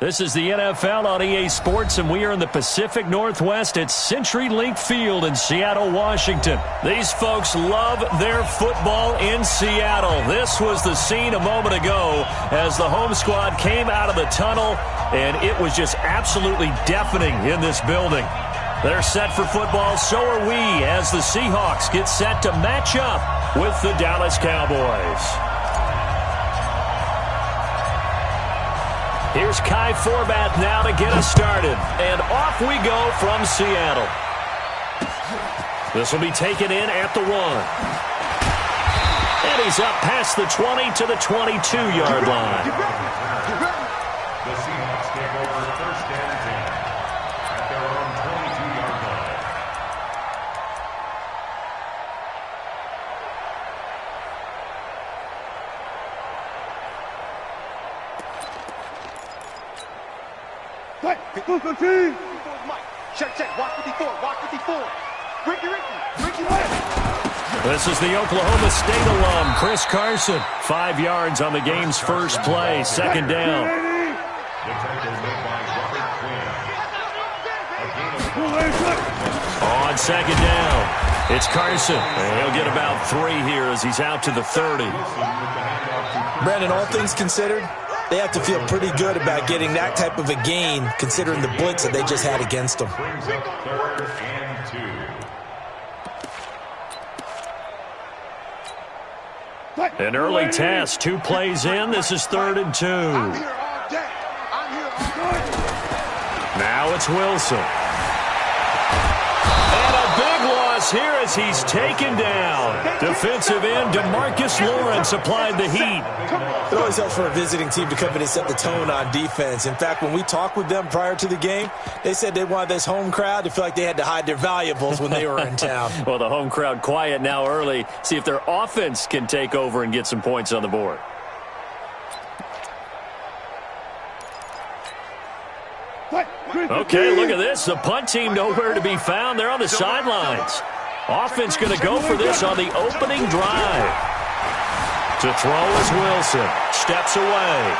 This is the NFL on EA Sports, and we are in the Pacific Northwest at CenturyLink Field in Seattle, Washington. These folks love their football in Seattle. This was the scene a moment ago as the home squad came out of the tunnel, and it was just absolutely deafening in this building. They're set for football, so are we, as the Seahawks get set to match up with the Dallas Cowboys. Here's Kai Forbath now to get us started. And off we go from Seattle. This will be taken in at the 1. And he's up past the 20 to the 22-yard line. The Seahawks take over first and 10 at their own 22-yard line. Check. Watch 54. Ricky. This is the Oklahoma State alum, Chris Carson. 5 yards on the game's first play, second down. The tackle made by Robert Quinn. On second down, it's Carson. And he'll get about 3 here as he's out to the 30. Brandon, all things considered, they have to feel pretty good about getting that type of a gain, considering the blitz that they just had against them. Brings up 3rd and 2. An early test, 2 plays in. This is 3rd and 2. Now it's Wilson. And a big loss here as he's taken down. Defensive end DeMarcus Lawrence applied the heat. It always helps for a visiting team to come in and set the tone on defense. In fact, when we talked with them prior to the game, they said they wanted this home crowd to feel like they had to hide their valuables when they were in town. Well, the home crowd quiet now early. See if their offense can take over and get some points on the board. Okay, look at this. The punt team nowhere to be found. They're on the sidelines. Offense going to go for this on the opening drive. To throw is Wilson. Steps away.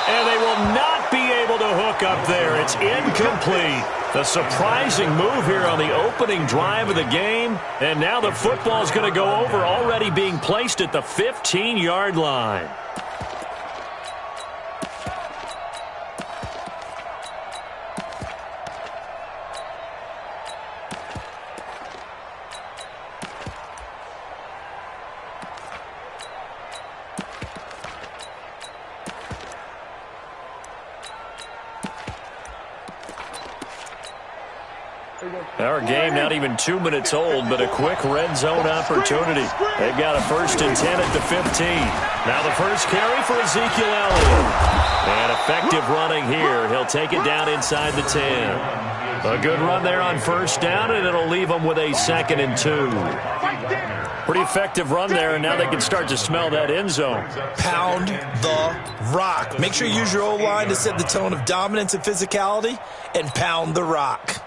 And they will not be able to hook up there. It's incomplete. The surprising move here on the opening drive of the game. And now the football's going to go over, already being placed at the 15-yard line. Our game not even 2 minutes old, but a quick red zone opportunity. They've got a 1st and 10 at the 15. Now the first carry for Ezekiel Elliott. And effective running here. He'll take it down inside the 10. A good run there on 1st down, and it'll leave them with a 2nd and 2. Pretty effective run there, and now they can start to smell that end zone. Pound the rock. Make sure you use your O-line to set the tone of dominance and physicality, and pound the rock.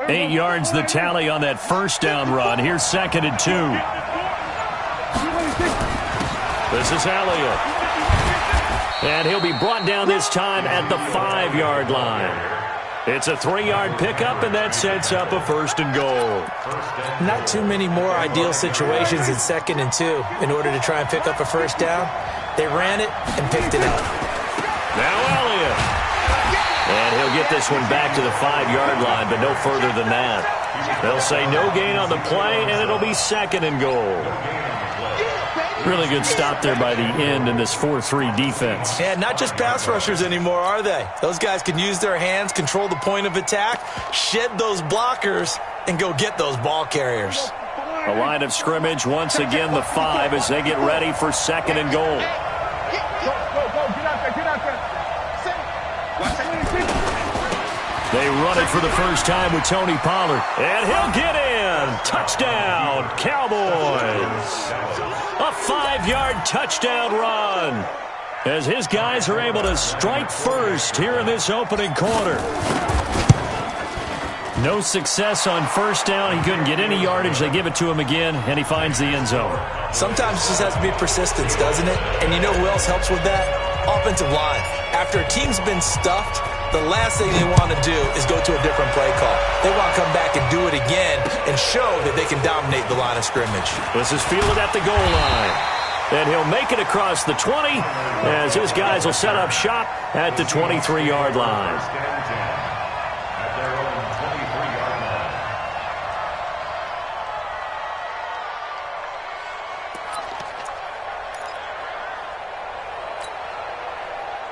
Eight yards the tally on that 1st down run. Here's 2nd and 2. This is Elliott. And he'll be brought down this time at the 5-yard line. It's a 3-yard pickup, and that sets up a 1st and goal. Not too many more ideal situations than 2nd and 2 in order to try and pick up a 1st down. They ran it and picked it up. Now Elliott. And he'll get this one back to the 5-yard line, but no further than that. They'll say no gain on the play, and it'll be 2nd and goal. Really good stop there by the end in this 4-3 defense. Yeah, not just pass rushers anymore, are they? Those guys can use their hands, control the point of attack, shed those blockers, and go get those ball carriers. A line of scrimmage, once again the 5 as they get ready for 2nd and goal. They run it for the first time with Tony Pollard. And he'll get in. Touchdown, Cowboys. A 5-yard touchdown run as his guys are able to strike first here in this opening quarter. No success on first down. He couldn't get any yardage. They give it to him again, and he finds the end zone. Sometimes it just has to be persistence, doesn't it? And you know who else helps with that? Offensive line. After a team's been stuffed, the last thing they want to do is go to a different play call. They want to come back and do it again and show that they can dominate the line of scrimmage. This is fielded at the goal line. And he'll make it across the 20 as his guys will set up shop at the 23-yard line. At their own 23-yard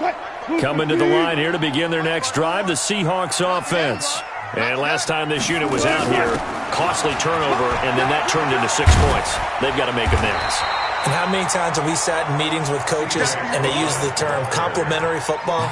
line. Coming to the line here to begin their next drive, the Seahawks offense. And last time this unit was out here, costly turnover, and then that turned into 6 points. They've got to make amends. And how many times have we sat in meetings with coaches and they use the term complementary football?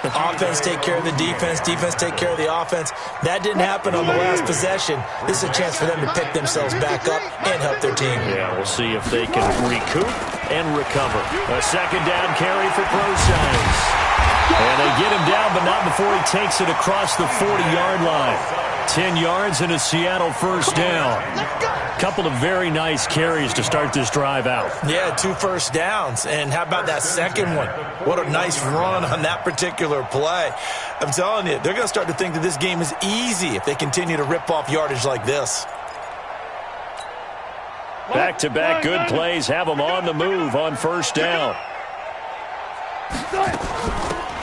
Offense take care of the defense, defense take care of the offense. That didn't happen on the last possession. This is a chance for them to pick themselves back up and help their team. Yeah, we'll see if they can recoup and recover. A second down carry for Procise. And they get him down, but not before he takes it across the 40-yard line. 10 yards and a Seattle first down. Couple of very nice carries to start this drive out. Yeah, 2 first downs. And how about that second one? What a nice run on that particular play. I'm telling you, they're going to start to think that this game is easy if they continue to rip off yardage like this. Back-to-back good plays have them on the move on first down.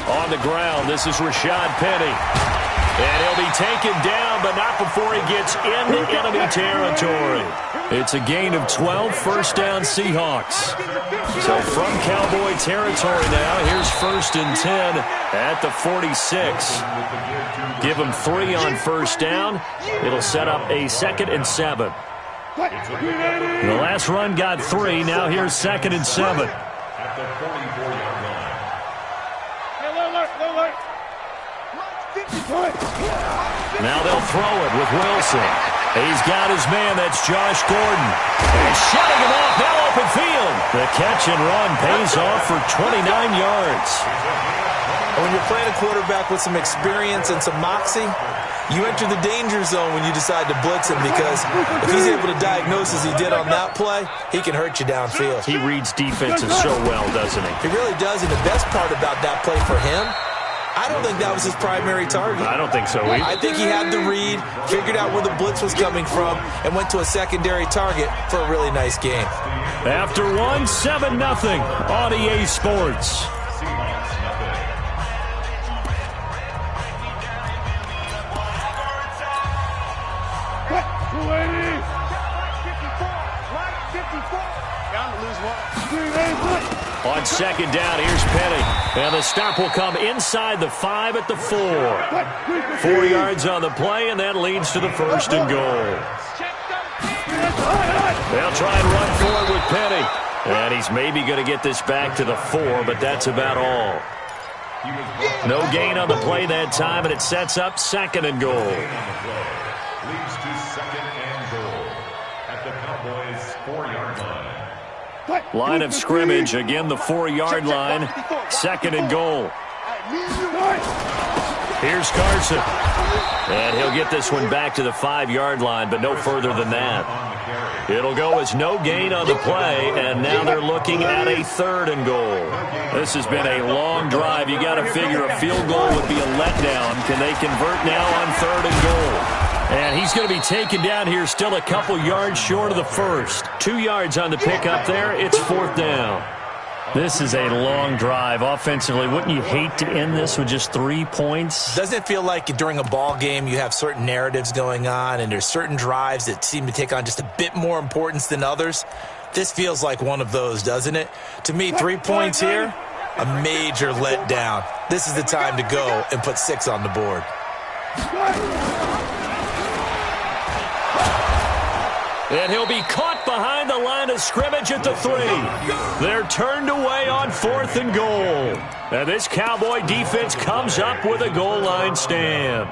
On the ground, this is Rashad Penny. And he'll be taken down, but not before he gets into enemy territory. It's a gain of 12, first down Seahawks. So from Cowboy territory now, here's 1st and 10 at the 46. Give them 3 on first down. It'll set up a 2nd and 7. The last run got 3. Now here's 2nd and 7. At the 44-yard line. Now they'll throw it with Wilson. He's got his man. That's Josh Gordon. And shutting him off. Now open field. The catch and run pays off for 29 yards. When you're playing a quarterback with some experience and some moxie, you enter the danger zone when you decide to blitz him, because if he's able to diagnose as he did on that play, he can hurt you downfield. He reads defenses so well, doesn't he? He really does, and the best part about that play for him, I don't think that was his primary target. I don't think so either. I think he had the read, figured out where the blitz was coming from, and went to a secondary target for a really nice game. After 1, 7-0 on EA Sports. Seahawks nothing. On second down, here's Penny. And the stop will come inside the 5 at the 4. 4 yards on the play, and that leads to the 1st and goal. They'll try and run for it with Penny. And he's maybe going to get this back to the 4, but that's about all. No gain on the play that time, and it sets up 2nd and goal. Leads to 2nd and goal at the Cowboys' 4-yard line. Line of scrimmage, again the 4-yard line, 2nd and goal. Here's Carson. And he'll get this one back to the 5-yard line, but no further than that. It'll go as no gain on the play, and now they're looking at a 3rd and goal. This has been a long drive. You got to figure a field goal would be a letdown. Can they convert now on 3rd and goal? And he's going to be taken down here, still a couple yards short of the 1st. 2 yards on the pickup there. It's 4th down. This is a long drive offensively. Wouldn't you hate to end this with just 3 points? Doesn't it feel like during a ball game you have certain narratives going on and there's certain drives that seem to take on just a bit more importance than others? This feels like one of those, doesn't it? To me, 3 points here, a major letdown. This is the time to go and put 6 on the board. And he'll be caught behind the line of scrimmage at the 3. They're turned away on 4th and goal. And this Cowboy defense comes up with a goal line stand.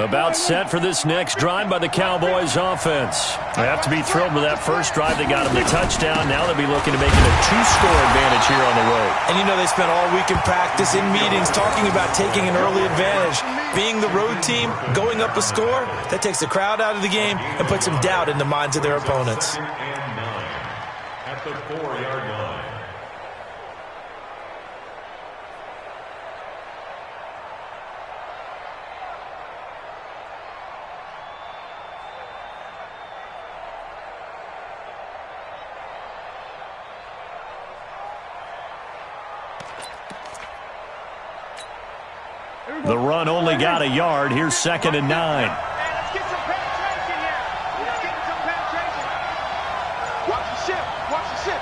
About set for this next drive by the Cowboys offense. They have to be thrilled with that first drive. They got them the touchdown. Now they'll be looking to make it a 2-score advantage here on the road. And you know they spent all week in practice, in meetings, talking about taking an early advantage. Being the road team, going up a score, that takes the crowd out of the game and puts some doubt in the minds of their opponents. At the 4-yard line. The run only got a yard. Here's 2nd and 9. Let's get some penetration here. Let's get some penetration. Watch the ship. Watch the ship.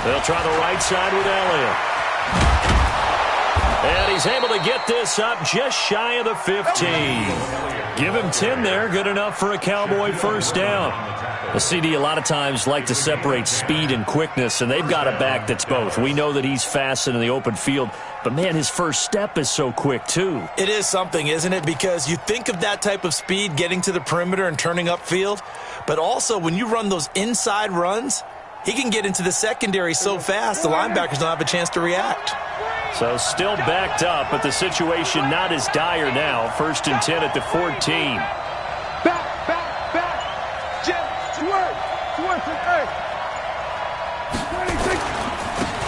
They'll try the right side with Elliott. And he's able to get this up just shy of the 15. Give him 10 there. Good enough for a Cowboy first down. The CD a lot of times like to separate speed and quickness, and they've got a back that's both. We know that he's fast in the open field, but, man, his first step is so quick, too. It is something, isn't it? Because you think of that type of speed getting to the perimeter and turning upfield, but also when you run those inside runs, he can get into the secondary so fast the linebackers don't have a chance to react. So still backed up, but the situation not as dire now. 1st and 10 at the 14. Back. Jim, twerk.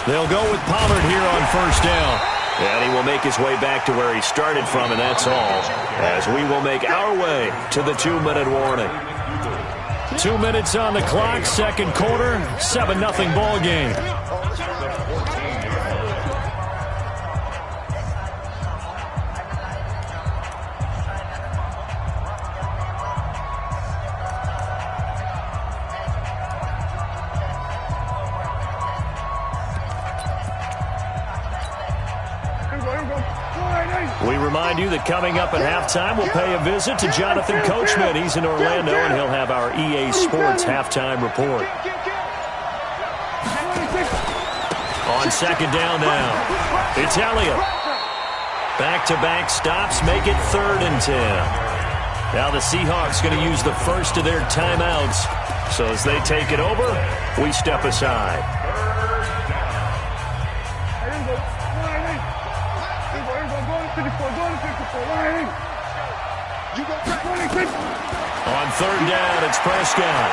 They'll go with Pollard here on first down. And he will make his way back to where he started from, and that's all. As we will make our way to the 2-minute warning. 2 minutes on the clock, second quarter, 7-0 ball game. We remind you that coming up at halftime, we'll pay a visit to Jonathan Coachman. He's in Orlando, and he'll have our EA Sports halftime report. On second down now, it's Elliott. Back-to-back stops make it 3rd and 10. Now the Seahawks going to use the first of their timeouts. So as they take it over, we step aside. On 3rd down, it's Prescott.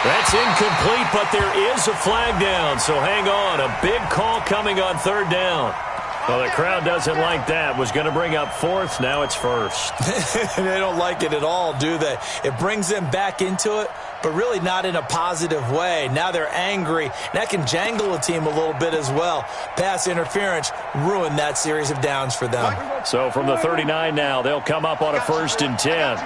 That's incomplete, but there is a flag down, so hang on. A big call coming on 3rd down. Well, the crowd doesn't like that. Was going to bring up 4th, now it's 1st. They don't like it at all, do they? It brings them back into it, but really not in a positive way. Now they're angry. That can jangle a team a little bit as well. Pass interference ruined that series of downs for them. So from the 39 now, they'll come up on a 1st and 10.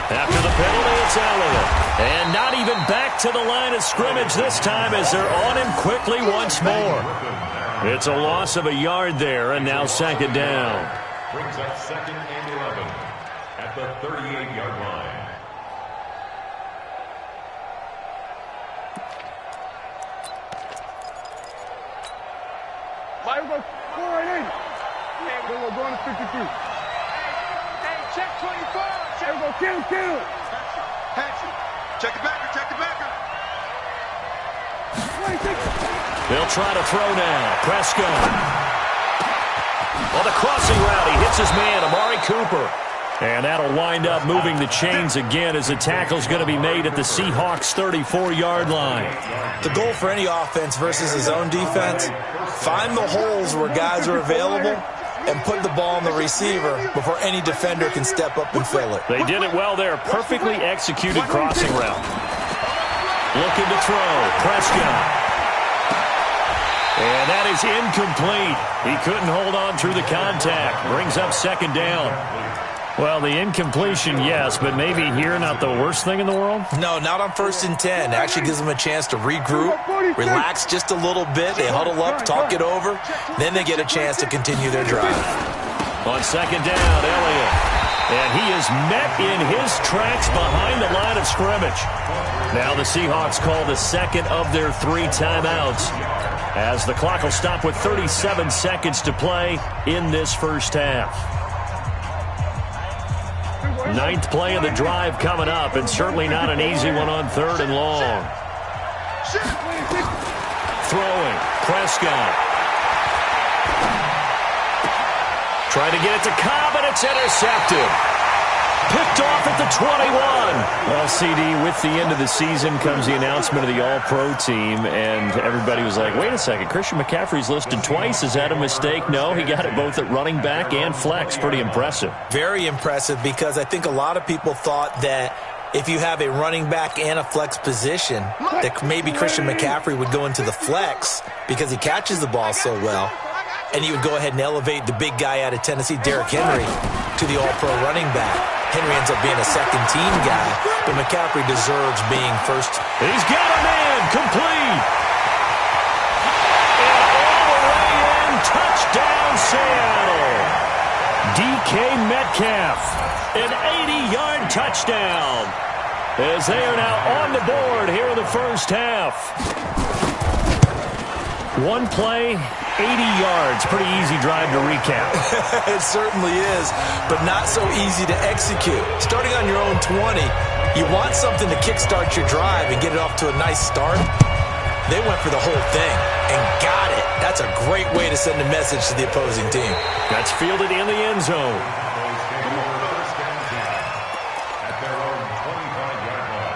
After the penalty, it's Elliott. And not even back to the line of scrimmage this time as they're on him quickly once more. It's a loss of a yard there, and now 2nd down. Brings up 2nd and 11 at the 38-yard line. We're going to 53. Hey, check 24. Kill. Patsy. Check the backer. They'll try to throw now. Prescott. On the crossing route, he hits his man, Amari Cooper. And that'll wind up moving the chains again as the tackle's going to be made at the Seahawks' 34-yard line. The goal for any offense versus his own defense, find the holes where guys are available and put the ball on the receiver before any defender can step up and fill it. They did it well there. Perfectly executed crossing route. Looking to throw. Prescott. And that is incomplete. He couldn't hold on through the contact. Brings up 2nd down. Well, the incompletion, yes, but maybe here not the worst thing in the world? No, not on 1st and 10. Actually gives them a chance to regroup, relax just a little bit. They huddle up, talk it over. Then they get a chance to continue their drive. On 2nd down, Elliott. And he is met in his tracks behind the line of scrimmage. Now the Seahawks call the second of their 3 timeouts, as the clock will stop with 37 seconds to play in this first half. 9th play of the drive coming up, and certainly not an easy one on 3rd and long. Throwing, Prescott. Trying to get it to Cobb, and it's intercepted. Picked off at the 21. Well, CD, with the end of the season comes the announcement of the All-Pro team, and everybody was like, wait a second, Christian McCaffrey's listed twice. Is that a mistake? No, he got it both at running back and flex. Pretty impressive. Very impressive, because I think a lot of people thought that if you have a running back and a flex position, that maybe Christian McCaffrey would go into the flex because he catches the ball so well, and he would go ahead and elevate the big guy out of Tennessee, Derrick Henry, to the All-Pro running back. Henry ends up being a second-team guy, but McCaffrey deserves being first. He's got a man, complete. And all the way in, touchdown Seattle. DK Metcalf, an 80-yard touchdown, as they are now on the board here in the first half. One play, 80 yards. Pretty easy drive to recap. It certainly is, but not so easy to execute. Starting on your own 20, you want something to kickstart your drive and get it off to a nice start. They went for the whole thing and got it. That's a great way to send a message to the opposing team. That's fielded in the end zone. At their own 25-yard line.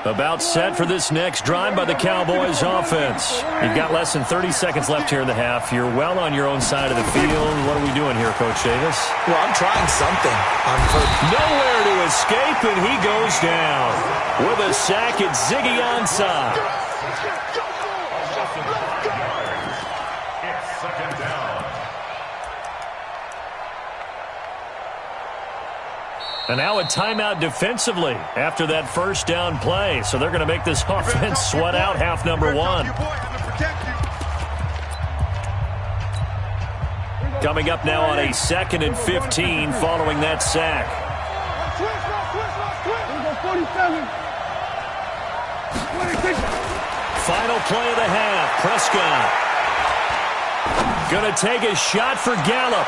About set for this next drive by the Cowboys offense. You've got less than 30 seconds left here in the half. You're well on your own side of the field. What are we doing here, Coach Davis? Well, I'm trying something. Nowhere to escape, and he goes down. With a sack, it's Ziggy Ansah. It's second down. And now a timeout defensively after that first down play. So they're going to make this offense sweat out half number 1. Coming up now on a 2nd and 15 following that sack. Final play of the half. Prescott going to take a shot for Gallup.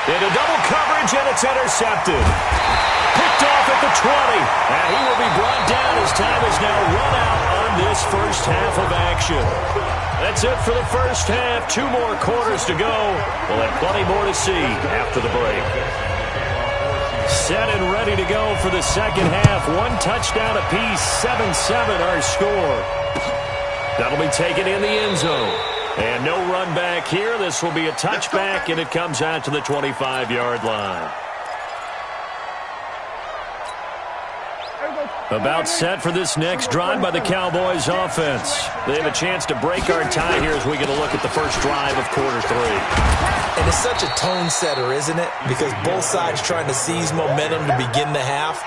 Into double coverage, and it's intercepted. Picked off at the 20. And he will be brought down as time is now run out on this first half of action. That's it for the first half. 2 more quarters to go. We'll have plenty more to see after the break. Set and ready to go for the second half. 1 touchdown apiece. 7-7 our score. That'll be taken in the end zone. And no run back here. This will be a touchback, and it comes out to the 25-yard line. About set for this next drive by the Cowboys offense. They have a chance to break our tie here as we get a look at the first drive of quarter 3. And it's such a tone setter, isn't it? Because both sides trying to seize momentum to begin the half.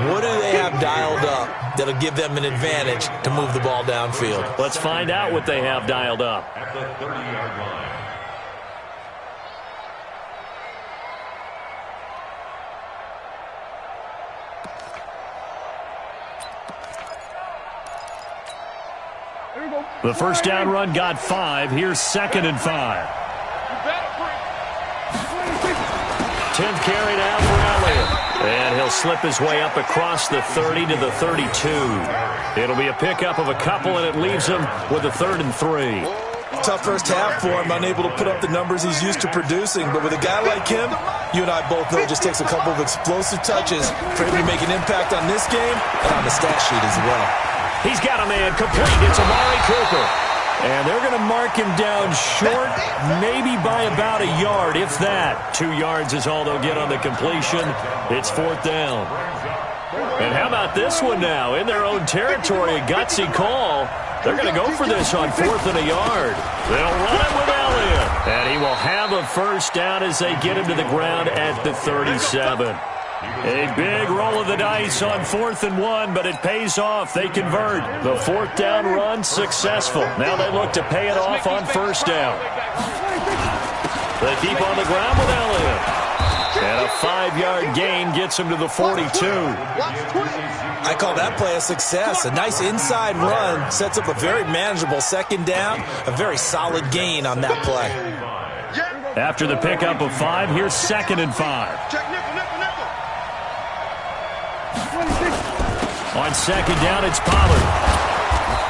What do they have dialed up that'll give them an advantage to move the ball downfield? Let's find out what they have dialed up. At the 30-yard line. The first down run got 5. Here's 2nd and 5. 10th carry down for Elliott. And he'll slip his way up across the 30 to the 32. It'll be a pickup of a couple, and it leaves him with a 3rd and 3. Tough first half for him, unable to put up the numbers he's used to producing. But with a guy like him, you and I both know it just takes a couple of explosive touches for him to make an impact on this game and on the stat sheet as well. He's got a man complete. It's Amari Cooper. And they're going to mark him down short, maybe by about a yard, if that. 2 yards is all they'll get on the completion. It's 4th down. And how about this one now? In their own territory, a gutsy call. They're going to go for this on 4th and a yard. They'll run it with Elliott. And he will have a first down as they get him to the ground at the 37. A big roll of the dice on 4th and 1, but it pays off. They convert. The 4th down run successful. Now they look to pay it off on 1st down. They keep on the ground with Elliott. And a 5-yard gain gets him to the 42. I call that play a success. A nice inside run sets up a very manageable 2nd down. A very solid gain on that play. After the pickup of 5, here's 2nd and 5. On 2nd down, it's Pollard.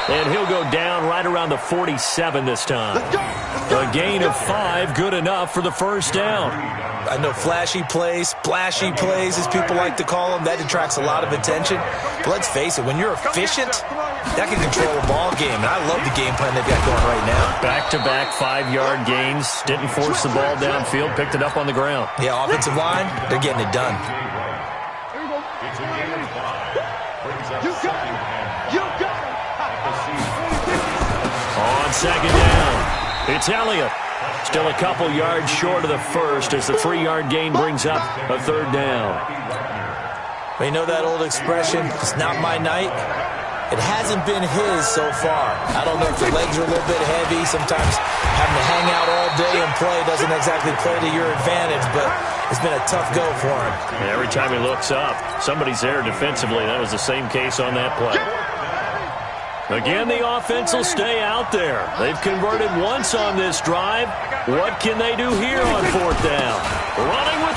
And he'll go down right around the 47 this time. A gain of 5, good enough for the 1st down. I know flashy plays, splashy plays, as people like to call them, that attracts a lot of attention. But let's face it, when you're efficient, that can control a ball game. And I love the game plan they've got going right now. Back-to-back 5-yard gains. Didn't force the ball downfield, picked it up on the ground. Yeah, offensive line, they're getting it done. On 2nd down, it's Elliott. Still a couple yards short of the first as the 3-yard gain brings up a 3rd down. You know that old expression, it's not my night? It hasn't been his so far. I don't know if the legs are a little bit heavy. Sometimes having to hang out all day and play doesn't exactly play to your advantage, but it's been a tough go for him. Every time he looks up, somebody's there defensively. That was the same case on that play. Again, the offense will stay out there. They've converted once on this drive. What can they do here on 4th down? Running with